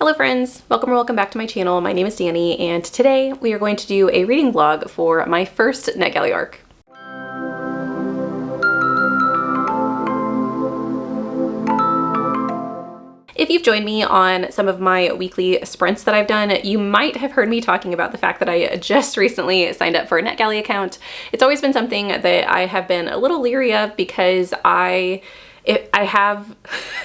Hello friends, welcome or welcome back to my channel. My name is Danny and today we are going to do a reading vlog for my first Netgalley arc. If you've joined me on some of my weekly sprints that I've done, you might have heard me talking about the fact that I just recently signed up for a Netgalley account. It's always been something that I have been a little leery of because I have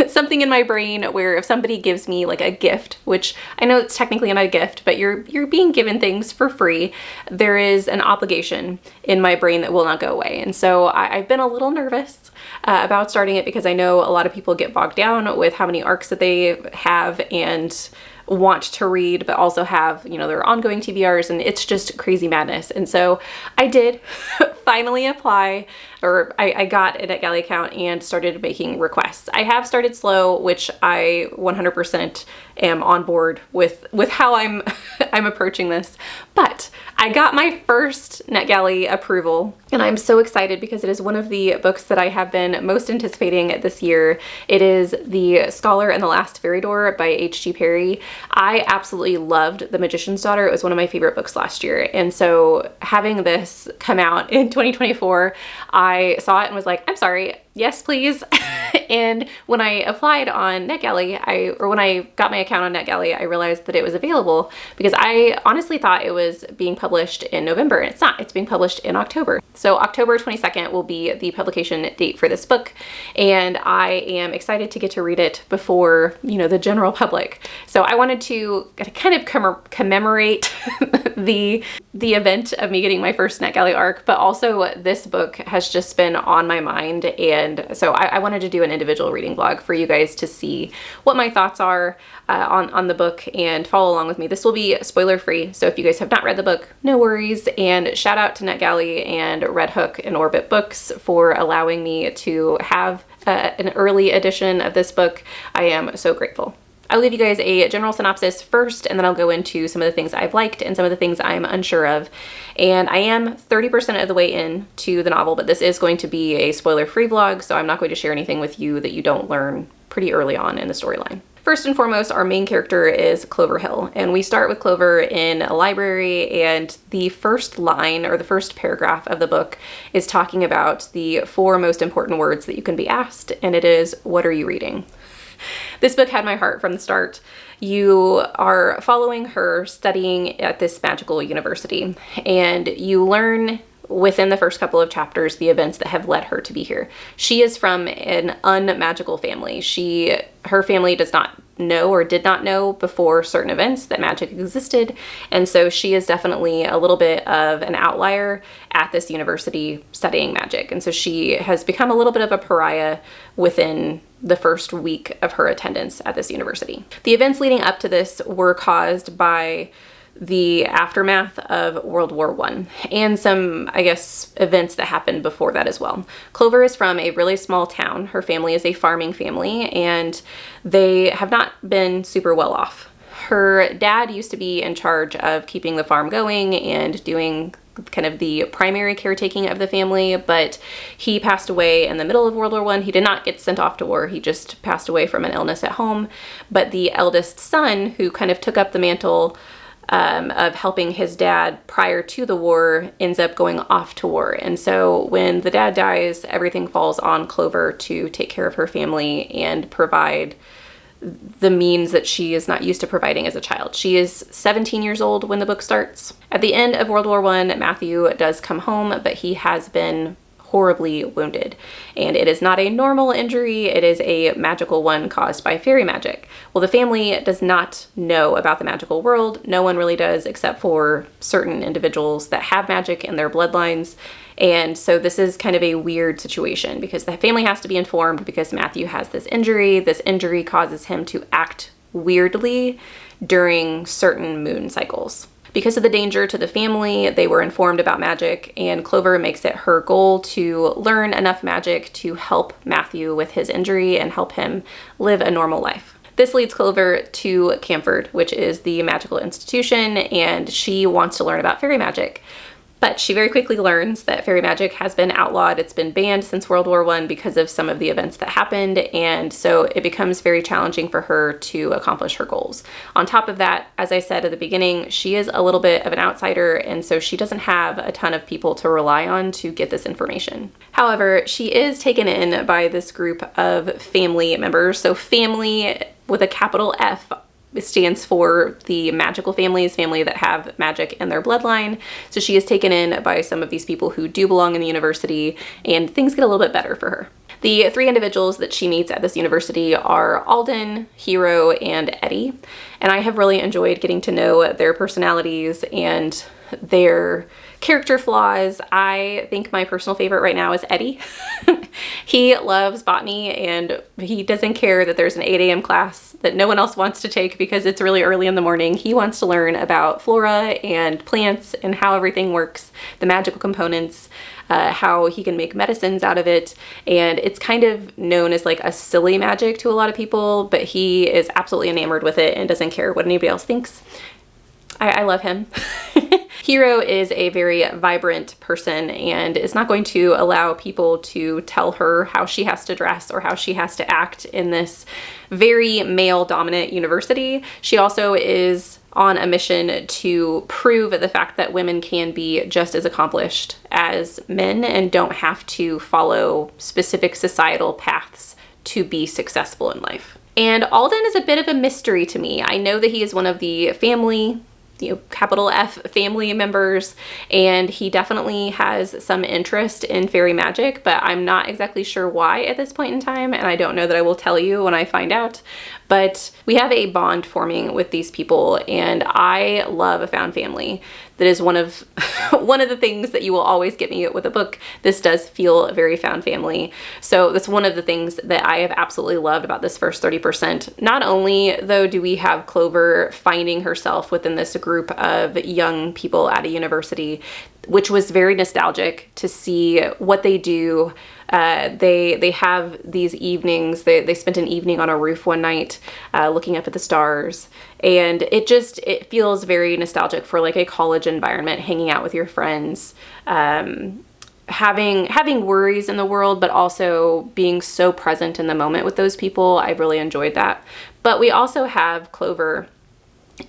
something in my brain where if somebody gives me like a gift, which I know it's technically not a gift, but you're being given things for free, there is an obligation in my brain that will not go away. And so I've been a little nervous about starting it because I know a lot of people get bogged down with how many arcs that they have and want to read, but also have, you know, their ongoing TBRs, and it's just crazy madness. And so I did finally apply, or I got a Netgalley account and started making requests. I have started slow, which I 100% am on board with how I'm approaching this, but I got my first Netgalley approval and I'm so excited because it is one of the books that I have been most anticipating this year. It is The Scholar and the Last Fairy Door by H.G. Faerie. I absolutely loved The Magician's Daughter. It was one of my favorite books last year, and so having this come out in 2024, I saw it and was like, I'm sorry, yes please. And when I applied on Netgalley, when I got my account on Netgalley, I realized that it was available because I honestly thought it was being published in November, and it's not. It's being published in October. So October 22nd will be the publication date for this book, and I am excited to get to read it before, you know, the general public. So I wanted to kind of commemorate the event of me getting my first Netgalley arc, but also this book has just been on my mind, and so I wanted to do an individual reading vlog for you guys to see what my thoughts are on the book and follow along with me. This will be spoiler free, so if you guys have not read the book, no worries, and shout out to Netgalley and Redhook and Orbit Books for allowing me to have an early edition of this book. I am so grateful. I'll give you guys a general synopsis first, and then I'll go into some of the things I've liked and some of the things I'm unsure of. And I am 30% of the way into the novel, but this is going to be a spoiler-free vlog, so I'm not going to share anything with you that you don't learn pretty early on in the storyline. First and foremost, our main character is Clover Hill, and we start with Clover in a library, and the first line, or the first paragraph of the book, is talking about the 4 most important words that you can be asked, and it is, what are you reading? This book had my heart from the start. You are following her studying at this magical university, and you learn within the first couple of chapters the events that have led her to be here. She is from an unmagical family. Her family does not know or did not know before certain events that magic existed, and so she is definitely a little bit of an outlier at this university studying magic, and so she has become a little bit of a pariah within the first week of her attendance at this university. The events leading up to this were caused by the aftermath of World War I and some, I guess, events that happened before that as well. Clover is from a really small town. Her family is a farming family, and they have not been super well off. Her dad used to be in charge of keeping the farm going and doing kind of the primary caretaking of the family, but he passed away in the middle of World War I. He did not get sent off to war. He just passed away from an illness at home. But the eldest son, who kind of took up the mantle of helping his dad prior to the war, ends up going off to war. And so when the dad dies, everything falls on Clover to take care of her family and provide the means that she is not used to providing as a child. She is 17 years old when the book starts. At the end of World War I, Matthew does come home, but he has been horribly wounded, and it is not a normal injury, it is a magical one caused by fairy magic. Well, the family does not know about the magical world. No one really does, except for certain individuals that have magic in their bloodlines. And so this is kind of a weird situation because the family has to be informed because Matthew has this injury. This injury causes him to act weirdly during certain moon cycles. Because of the danger to the family, they were informed about magic, and Clover makes it her goal to learn enough magic to help Matthew with his injury and help him live a normal life. This leads Clover to Camford, which is the magical institution, and she wants to learn about fairy magic. But she very quickly learns that fairy magic has been outlawed. It's been banned since World War I because of some of the events that happened, and so it becomes very challenging for her to accomplish her goals. On top of that, as I said at the beginning, she is a little bit of an outsider, and so she doesn't have a ton of people to rely on to get this information. However, she is taken in by this group of family members. So family with a capital F stands for the magical families, family that have magic in their bloodline. So she is taken in by some of these people who do belong in the university, and things get a little bit better for her. The three individuals that she meets at this university are Alden, Hero, and Eddie, and I have really enjoyed getting to know their personalities and their character flaws. I think my personal favorite right now is Eddie. He loves botany, and he doesn't care that there's an 8 a.m. class that no one else wants to take because it's really early in the morning. He wants to learn about flora and plants and how everything works, the magical components, how he can make medicines out of it. And it's kind of known as like a silly magic to a lot of people, but he is absolutely enamored with it and doesn't care what anybody else thinks. I love him. Hero is a very vibrant person and is not going to allow people to tell her how she has to dress or how she has to act in this very male-dominant university. She also is on a mission to prove the fact that women can be just as accomplished as men and don't have to follow specific societal paths to be successful in life. And Alden is a bit of a mystery to me. I know that he is one of the family, capital F family members, and he definitely has some interest in fairy magic, but I'm not exactly sure why at this point in time, and I don't know that I will tell you when I find out. But we have a bond forming with these people, and I love a found family. That is one of the things that you will always get me with a book. This does feel very found family. So that's one of the things that I have absolutely loved about this first 30%. Not only though do we have Clover finding herself within this group of young people at a university, which was very nostalgic to see what they do. They have these evenings. They spent an evening on a roof one night looking up at the stars, and it feels very nostalgic for like a college environment, hanging out with your friends, having worries in the world, but also being so present in the moment with those people. I really enjoyed that. But we also have Clover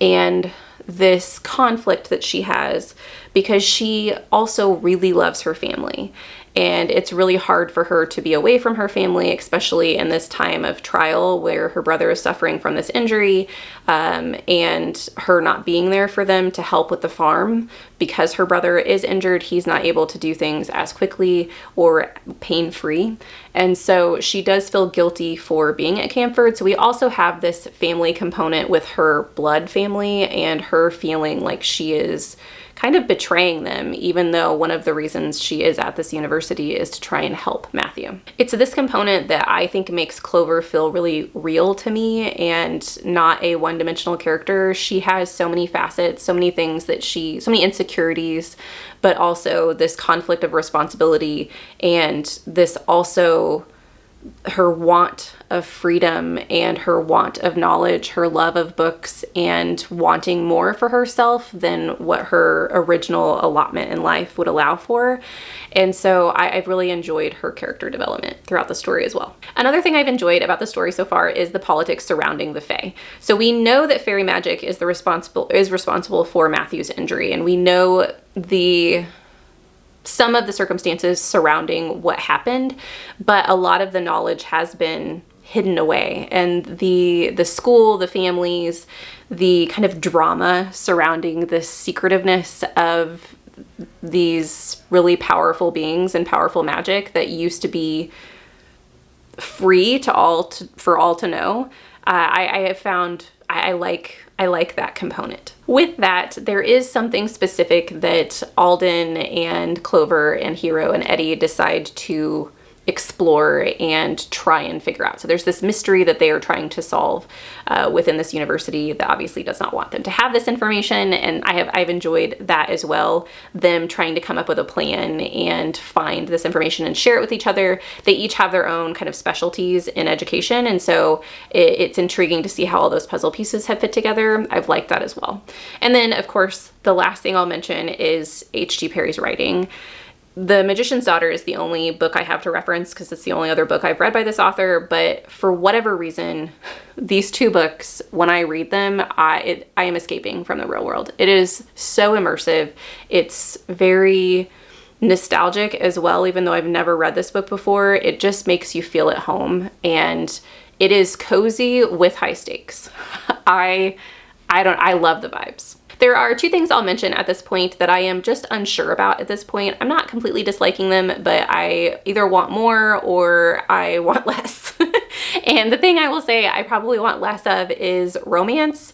and this conflict that she has because she also really loves her family. And it's really hard for her to be away from her family, especially in this time of trial where her brother is suffering from this injury, and her not being there for them to help with the farm because her brother is injured. He's not able to do things as quickly or pain-free. And so she does feel guilty for being at Camford. So we also have this family component with her blood family and her feeling like she is kind of betraying them, even though one of the reasons she is at this university is to try and help Matthew. It's this component that I think makes Clover feel really real to me and not a one-dimensional character. She has so many facets, so many things that so many insecurities, but also this conflict of responsibility, and this also her want of freedom and her want of knowledge, her love of books, and wanting more for herself than what her original allotment in life would allow for. And so I've really enjoyed her character development throughout the story as well. Another thing I've enjoyed about the story so far is the politics surrounding the Fae. So we know that fairy magic is responsible for Matthew's injury, and we know some of the circumstances surrounding what happened, but a lot of the knowledge has been hidden away. And the school, the families, the kind of drama surrounding the secretiveness of these really powerful beings and powerful magic that used to be free for all to know, I have found I like that component. With that, there is something specific that Alden and Clover and Hero and Eddie decide to explore and try and figure out. So there's this mystery that they are trying to solve within this university that obviously does not want them to have this information, and I've enjoyed that as well. Them trying to come up with a plan and find this information and share it with each other. They each have their own kind of specialties in education, and so it's intriguing to see how all those puzzle pieces have fit together. I've liked that as well. And then, of course, the last thing I'll mention is H.G. Perry's writing. The Magician's Daughter is the only book I have to reference because it's the only other book I've read by this author, but for whatever reason, these two books, when I read them, I am escaping from the real world. It is so immersive. It's very nostalgic as well, even though I've never read this book before. It just makes you feel at home, and it is cozy with high stakes. I love the vibes. There are two things I'll mention at this point that I am just unsure about at this point. I'm not completely disliking them, but I either want more or I want less. And the thing I will say I probably want less of is romance.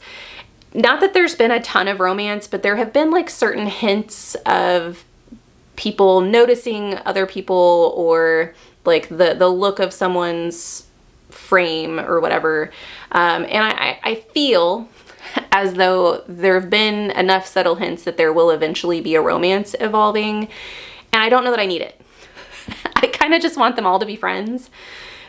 Not that there's been a ton of romance, but there have been like certain hints of people noticing other people, or like the look of someone's frame or whatever. And I feel as though there have been enough subtle hints that there will eventually be a romance evolving, and I don't know that I need it. I kind of just want them all to be friends.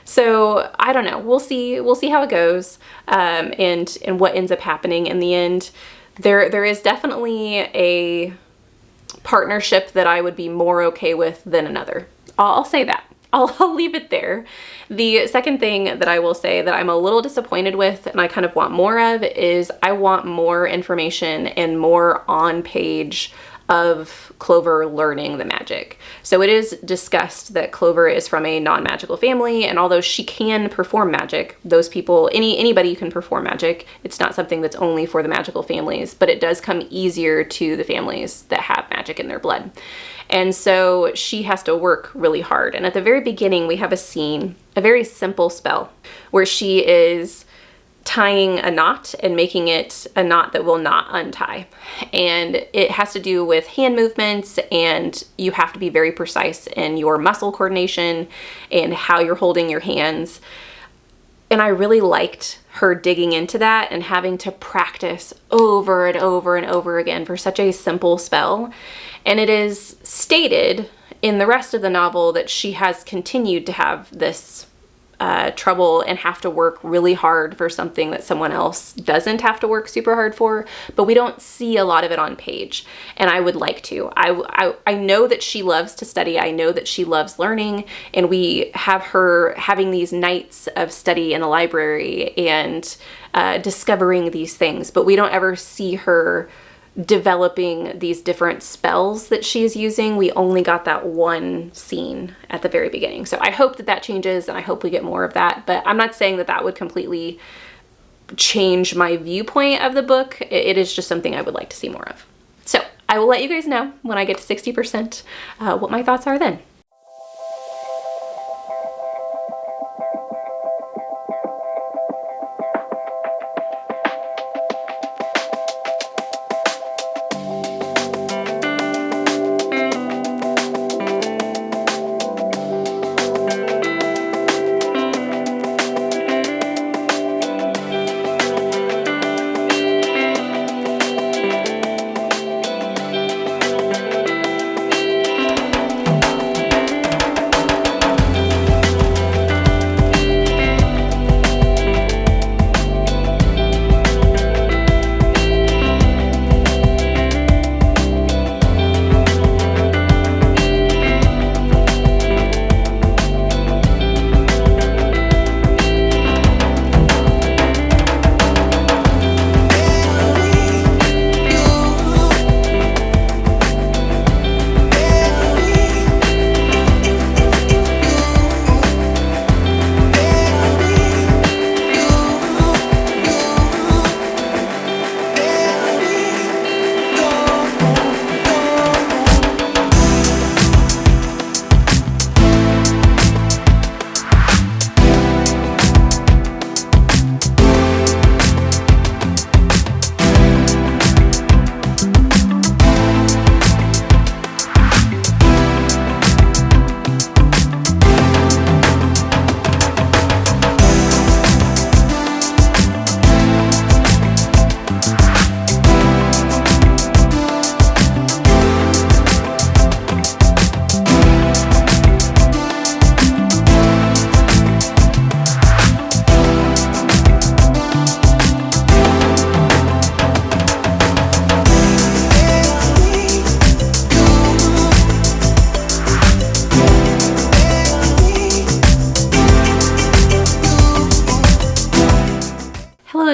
So I don't know. We'll see how it goes, and what ends up happening in the end. There is definitely a partnership that I would be more okay with than another. I'll say that. I'll leave it there. The second thing that I will say that I'm a little disappointed with and I kind of want more of is I want more information and more on page of Clover learning the magic. So it is discussed that Clover is from a non-magical family, and although she can perform magic, those people, anybody can perform magic. It's not something that's only for the magical families, but it does come easier to the families that have magic in their blood. And so she has to work really hard. And at the very beginning, we have a scene, a very simple spell, where she is tying a knot and making it a knot that will not untie. And it has to do with hand movements, and you have to be very precise in your muscle coordination and how you're holding your hands. And I really liked her digging into that and having to practice over and over and over again for such a simple spell. And it is stated in the rest of the novel that she has continued to have this trouble and have to work really hard for something that someone else doesn't have to work super hard for, but we don't see a lot of it on page, and I would like to. I know that she loves to study. I know that she loves learning, and we have her having these nights of study in the library and discovering these things, but we don't ever see her developing these different spells that she's using. We only got that one scene at the very beginning. So I hope that that changes, and I hope we get more of that, but I'm not saying that that would completely change my viewpoint of the book. It is just something I would like to see more of. So I will let you guys know when I get to 60% what my thoughts are then.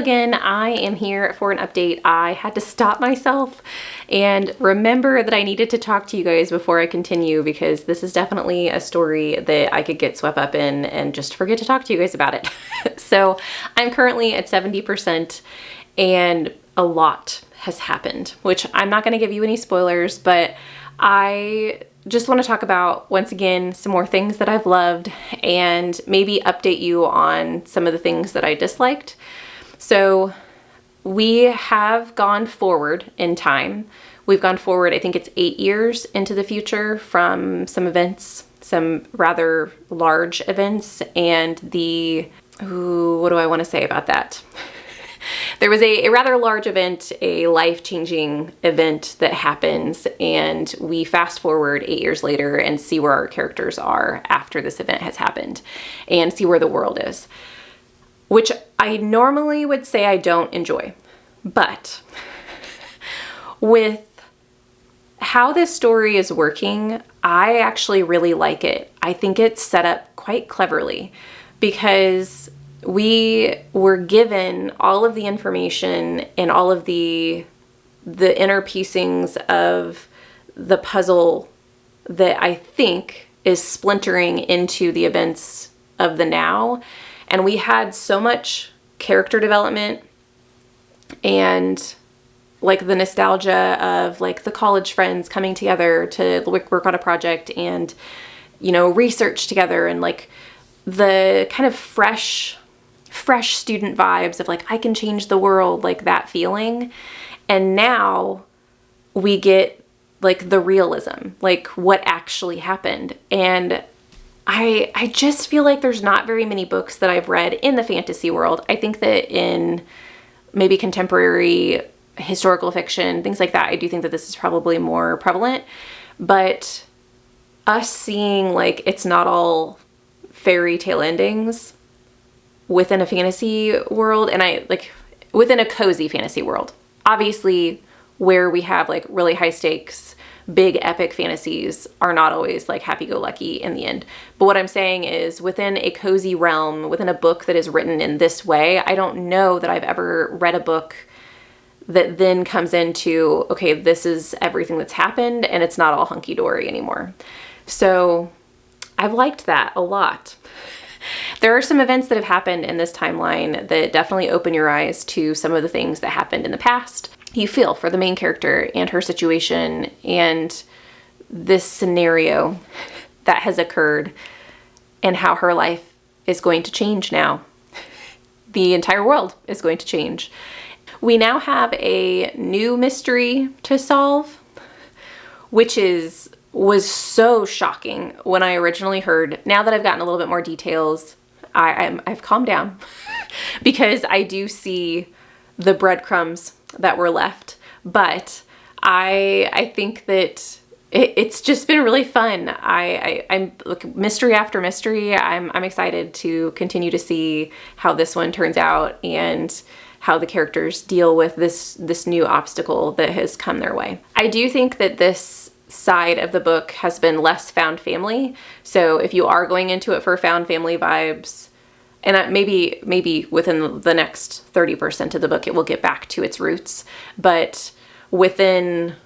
again, I am here for an update. I had to stop myself and remember that I needed to talk to you guys before I continue, because this is definitely a story that I could get swept up in and just forget to talk to you guys about it. So I'm currently at 70% and a lot has happened, which I'm not going to give you any spoilers, but I just want to talk about, once again, some more things that I've loved and maybe update you on some of the things that I disliked. So we have gone forward in time. We've gone forward, I think it's 8 years into the future from some events, some rather large events, and what do I want to say about that? There was a rather large event, a life-changing event that happens, and we fast forward 8 years later and see where our characters are after this event has happened and see where the world is, which I normally would say I don't enjoy. But with how this story is working, I actually really like it. I think it's set up quite cleverly because we were given all of the information and all of the inner piecings of the puzzle that I think is splintering into the events of the now. And we had so much character development and like the nostalgia of like the college friends coming together to work on a project and, you know, research together, and like the kind of fresh student vibes of like, I can change the world, like that feeling. And now we get like the realism, like what actually happened. And I just feel like there's not very many books that I've read in the fantasy world. I think that in maybe contemporary historical fiction, things like that, I do think that this is probably more prevalent. But us seeing like it's not all fairy tale endings within a fantasy world, and within a cozy fantasy world. Obviously, where we have like really high stakes, big epic fantasies are not always like happy-go-lucky in the end. But what I'm saying is within a cozy realm, within a book that is written in this way, I don't know that I've ever read a book that then comes into, okay, this is everything that's happened and it's not all hunky-dory anymore. So I've liked that a lot. There are some events that have happened in this timeline that definitely open your eyes to some of the things that happened in the past. You feel for the main character and her situation and this scenario that has occurred and how her life is going to change now. The entire world is going to change. We now have a new mystery to solve, which was so shocking when I originally heard. Now that I've gotten a little bit more details, I've calmed down because I do see the breadcrumbs that were left. But I think that it's just been really fun. I'm like, mystery after mystery. I'm excited to continue to see how this one turns out and how the characters deal with this new obstacle that has come their way. I do think that this side of the book has been less found family. So if you are going into it for found family vibes, and maybe within the next 30% of the book, it will get back to its roots. But within,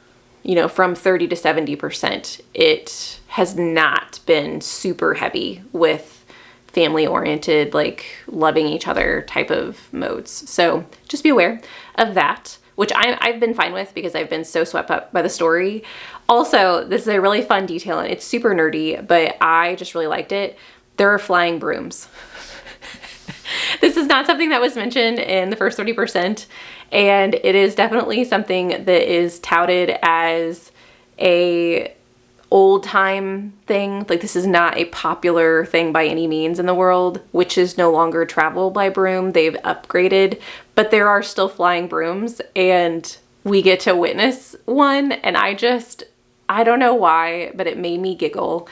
from 30 to 70%, it has not been super heavy with family-oriented, like loving each other type of modes. So just be aware of that, which I've been fine with because I've been so swept up by the story. Also, this is a really fun detail and it's super nerdy, but I just really liked it. There are flying brooms. This is not something that was mentioned in the first 30%, and it is definitely something that is touted as a old time thing. Like, this is not a popular thing by any means in the world. Witches no longer travel by broom. They've upgraded, but there are still flying brooms and we get to witness one. And I don't know why, but it made me giggle.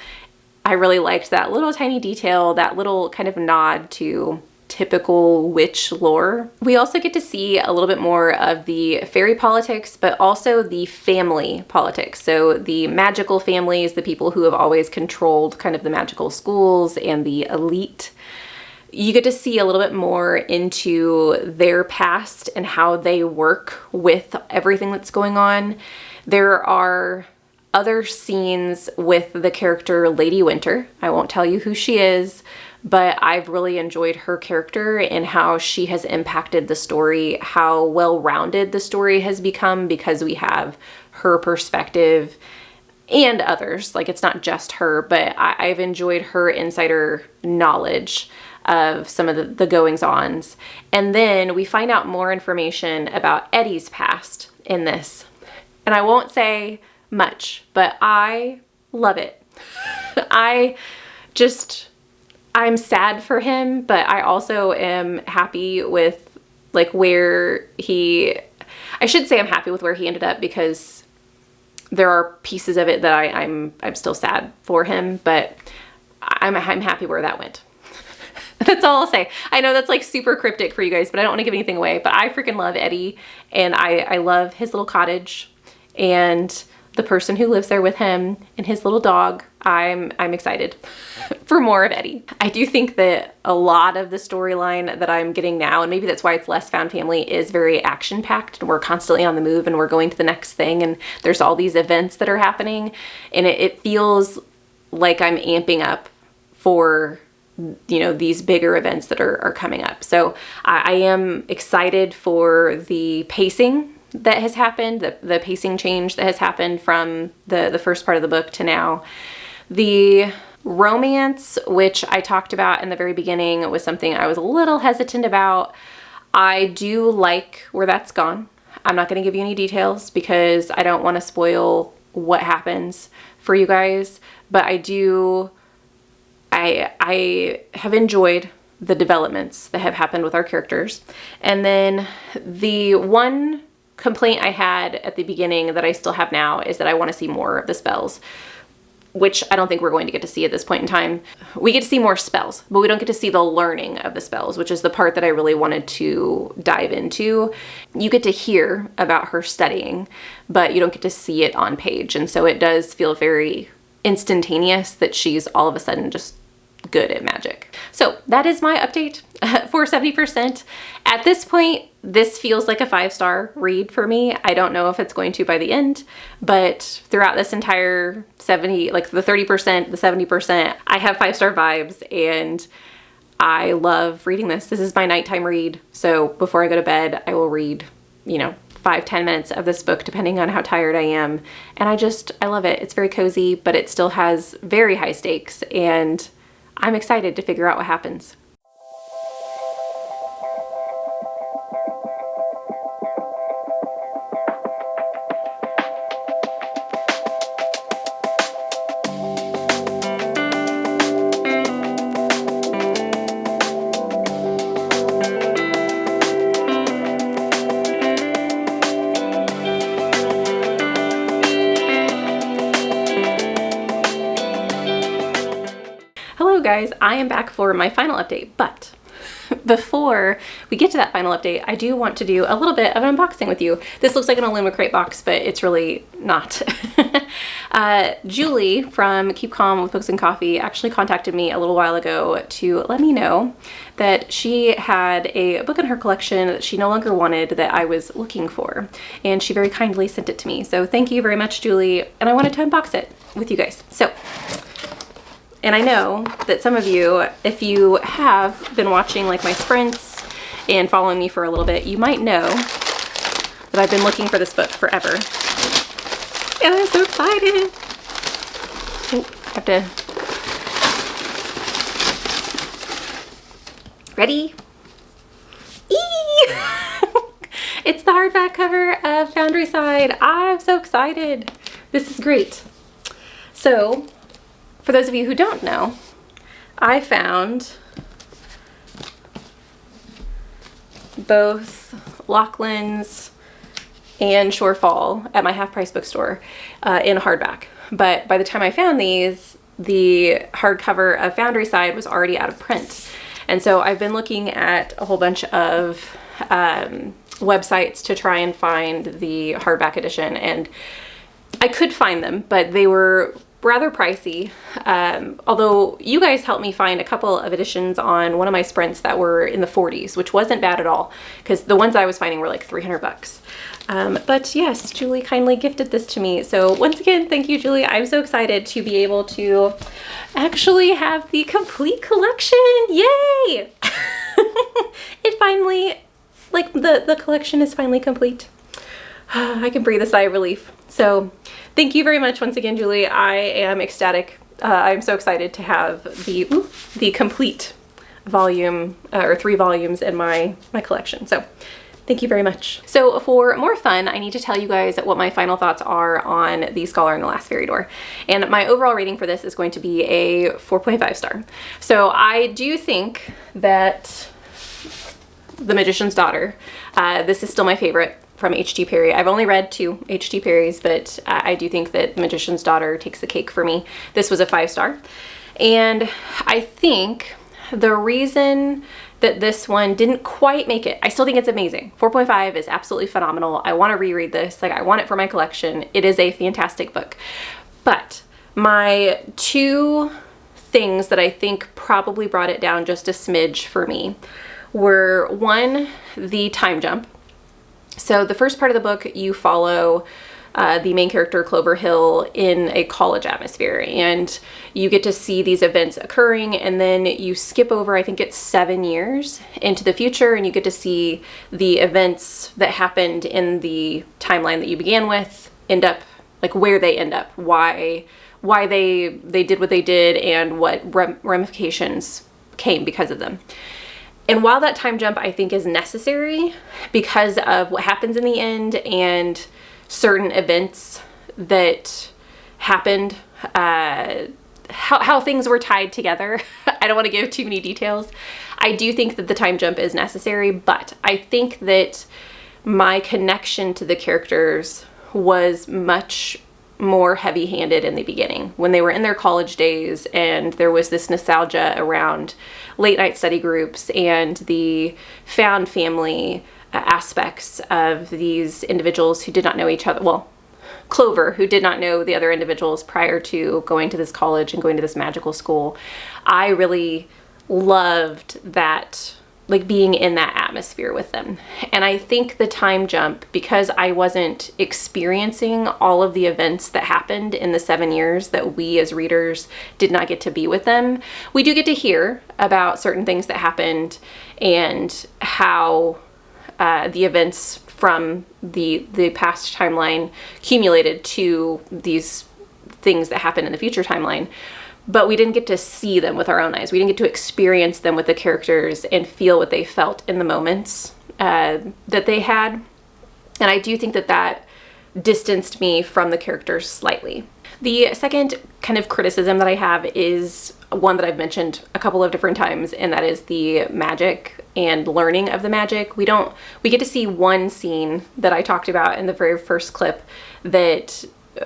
I really liked that little tiny detail, that little kind of nod to typical witch lore. We also get to see a little bit more of the fairy politics, but also the family politics. So the magical families, the people who have always controlled kind of the magical schools and the elite, you get to see a little bit more into their past and how they work with everything that's going on. There are other scenes with the character Lady Winter. I won't tell you who she is, but I've really enjoyed her character and how she has impacted the story, how well-rounded the story has become because we have her perspective and others. Like, it's not just her, but I've enjoyed her insider knowledge of some of the goings-ons. And then we find out more information about Eddie's past in this. And I won't say much, but I love it. I'm sad for him, but I also am happy with like where I should say I'm happy with where he ended up, because there are pieces of it that I'm still sad for him, but I'm happy where that went. That's all I'll say. I know that's like super cryptic for you guys, but I don't want to give anything away, but I freaking love Eddie, and I love his little cottage and the person who lives there with him and his little dog. I'm excited for more of Eddie. I do think that a lot of the storyline that I'm getting now, and maybe that's why it's less found family, is very action-packed, and we're constantly on the move and we're going to the next thing, and there's all these events that are happening, and it feels like I'm amping up for, you know, these bigger events that are coming up. So I am excited for the pacing that has happened, the pacing change that has happened from the first part of the book to now. The romance, which I talked about in the very beginning, was something I was a little hesitant about. I do like where that's gone. I'm not going to give you any details because I don't want to spoil what happens for you guys, but I have enjoyed the developments that have happened with our characters. And then the one complaint I had at the beginning that I still have now is that I want to see more of the spells, which I don't think we're going to get to see at this point in time. We get to see more spells, but we don't get to see the learning of the spells, which is the part that I really wanted to dive into. You get to hear about her studying, but you don't get to see it on page. And so it does feel very instantaneous that she's all of a sudden just good at magic. So that is my update for 70%. At this point, this feels like a 5-star read for me. I don't know if it's going to by the end, but throughout this entire 70, like the 30%, the 70%, I have 5-star vibes, and I love reading this. This is my nighttime read. So before I go to bed, I will read, 5-10 minutes of this book, depending on how tired I am. And I love it. It's very cozy, but it still has very high stakes, and I'm excited to figure out what happens. Guys, I am back for my final update, but before we get to that final update, I do want to do a little bit of an unboxing with you. This looks like an Illumicrate box, but it's really not. Julie from Keep Calm with Books and Coffee actually contacted me a little while ago to let me know that she had a book in her collection that she no longer wanted that I was looking for, and she very kindly sent it to me. So thank you very much, Julie, and I wanted to unbox it with you guys. And I know that some of you, if you have been watching like my sprints and following me for a little bit, you might know that I've been looking for this book forever. And I'm so excited. Oh, I have to. Ready? It's the hardback cover of Foundry Side. I'm so excited. This is great. So, for those of you who don't know, I found both Lachlan's and Shorefall at my half-price bookstore in hardback. But by the time I found these, the hardcover of Foundry Side was already out of print. And so I've been looking at a whole bunch of websites to try and find the hardback edition, and I could find them, but they were rather pricey, although you guys helped me find a couple of editions on one of my sprints that were in the 40s, which wasn't bad at all, because the ones I was finding were like 300 bucks. But yes, Julie kindly gifted this to me. So once again, thank you, Julie. I'm so excited to be able to actually have the complete collection. Yay! It finally, like the collection is finally complete. I can breathe a sigh of relief. So thank you very much once again, Julie. I am ecstatic. I'm so excited to have the complete volume, or 3 volumes in my collection. So thank you very much. So for more fun, I need to tell you guys what my final thoughts are on The Scholar and the Last Fairy Door. And my overall rating for this is going to be a 4.5 star. So I do think that The Magician's Daughter, this is still my favorite from H.T. Faerie. I've only read 2 H.T. Faeries, but I do think that The Magician's Daughter takes the cake for me. This was a 5 star. And I think the reason that this one didn't quite make it, I still think it's amazing. 4.5 is absolutely phenomenal. I want to reread this. Like, I want it for my collection. It is a fantastic book. But my 2 things that I think probably brought it down just a smidge for me were, 1, the time jump. So the first part of the book, you follow the main character, Clover Hill, in a college atmosphere, and you get to see these events occurring, and then you skip over, I think it's 7 years into the future, and you get to see the events that happened in the timeline that you began with end up, like where they end up, why they did what they did, and what ramifications came because of them. And while that time jump I think is necessary because of what happens in the end and certain events that happened, how things were tied together, I don't want to give too many details. I do think that the time jump is necessary, but I think that my connection to the characters was much more heavy-handed in the beginning when they were in their college days, and there was this nostalgia around late night study groups and the found family aspects of these individuals who did not know each other. Well, Clover, who did not know the other individuals prior to going to this college and going to this magical school. I really loved that, like being in that atmosphere with them. And I think the time jump, because I wasn't experiencing all of the events that happened in the 7 years that we as readers did not get to be with them, we do get to hear about certain things that happened and how the events from the past timeline accumulated to these things that happened in the future timeline. But we didn't get to see them with our own eyes. We didn't get to experience them with the characters and feel what they felt in the moments that they had. And I do think that that distanced me from the characters slightly. The second kind of criticism that I have is one that I've mentioned a couple of different times, and that is the magic and learning of the magic. We get to see one scene that I talked about in the very first clip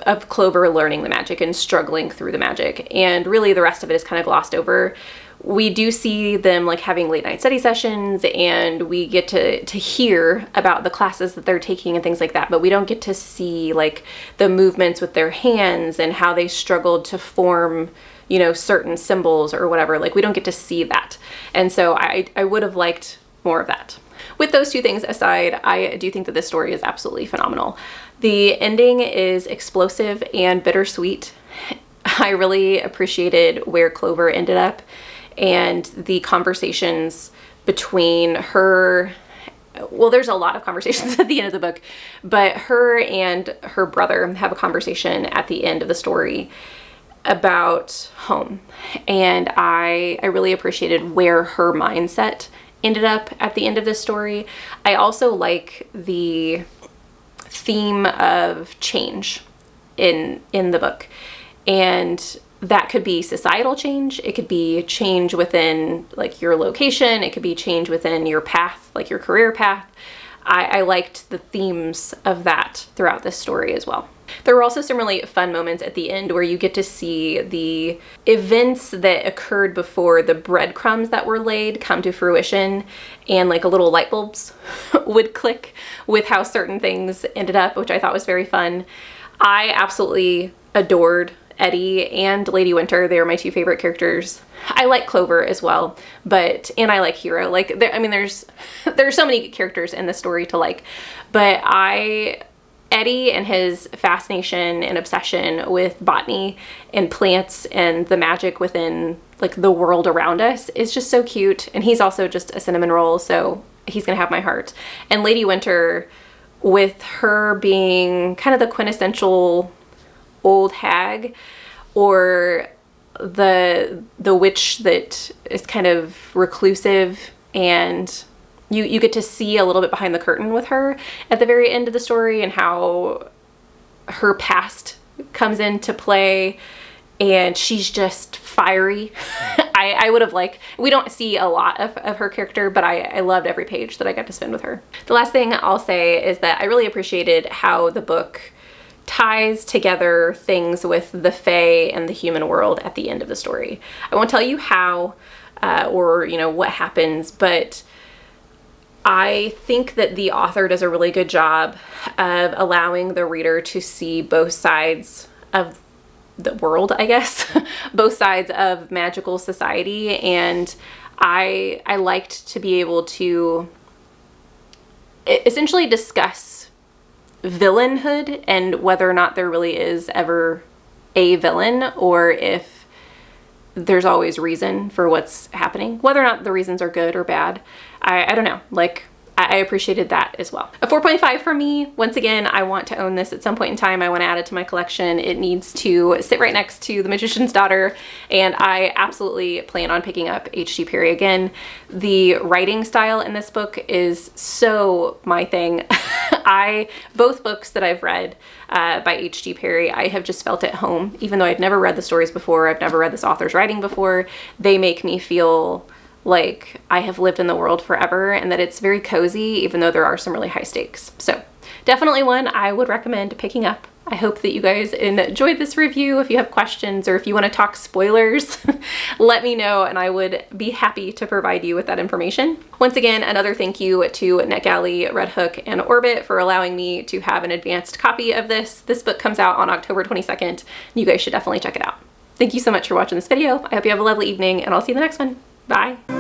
of Clover learning the magic and struggling through the magic, and really the rest of it is kind of glossed over. We do see them like having late night study sessions, and we get to hear about the classes that they're taking and things like that, but we don't get to see like the movements with their hands and how they struggled to form, you know, certain symbols or whatever. Like, we don't get to see that. And so I would have liked more of that. With those 2 things aside, I do think that this story is absolutely phenomenal. The ending is explosive and bittersweet. I really appreciated where Clover ended up and the conversations between her. Well, there's a lot of conversations at the end of the book, but her and her brother have a conversation at the end of the story about home. And I really appreciated where her mindset ended up at the end of this story. I also like the theme of change in the book, and that could be societal change, it could be change within like your location, it could be change within your path, like your career path. I liked the themes of that throughout this story as well. There were also some really fun moments at the end where you get to see the events that occurred before the breadcrumbs that were laid come to fruition, and like a little light bulbs would click with how certain things ended up, which I thought was very fun. I absolutely adored Eddie and Lady Winter. They are my two favorite characters. I like Clover as well, and I like Hero. Like, I mean, there's so many characters in the story to like, but Eddie and his fascination and obsession with botany and plants and the magic within like the world around us is just so cute. And he's also just a cinnamon roll, so he's gonna have my heart. And Lady Winter, with her being kind of the quintessential old hag, or the witch that is kind of reclusive, and you get to see a little bit behind the curtain with her at the very end of the story and how her past comes into play, and she's just fiery. I would have liked, we don't see a lot of her character, but I loved every page that I got to spend with her. The last thing I'll say is that I really appreciated how the book ties together things with the Fae and the human world at the end of the story. I won't tell you how or, you know, what happens, but I think that the author does a really good job of allowing the reader to see both sides of the world, I guess, both sides of magical society. And I liked to be able to essentially discuss villainhood and whether or not there really is ever a villain, or if there's always reason for what's happening, whether or not the reasons are good or bad. I don't know, like, I appreciated that as well. A 4.5 for me. Once again, I want to own this at some point in time. I want to add it to my collection. It needs to sit right next to The Magician's Daughter, and I absolutely plan on picking up H.G. Perry again. The writing style in this book is so my thing. Both books that I've read by H.G. Perry, I have just felt at home. Even though I've never read the stories before, I've never read this author's writing before, they make me feel like I have lived in the world forever, and that it's very cozy, even though there are some really high stakes. So definitely one I would recommend picking up. I hope that you guys enjoyed this review. If you have questions or if you want to talk spoilers, let me know and I would be happy to provide you with that information. Once again, another thank you to Netgalley, Redhook, and Orbit for allowing me to have an advanced copy of this. This book comes out on October 22nd. You guys should definitely check it out. Thank you so much for watching this video. I hope you have a lovely evening, and I'll see you in the next one. Bye.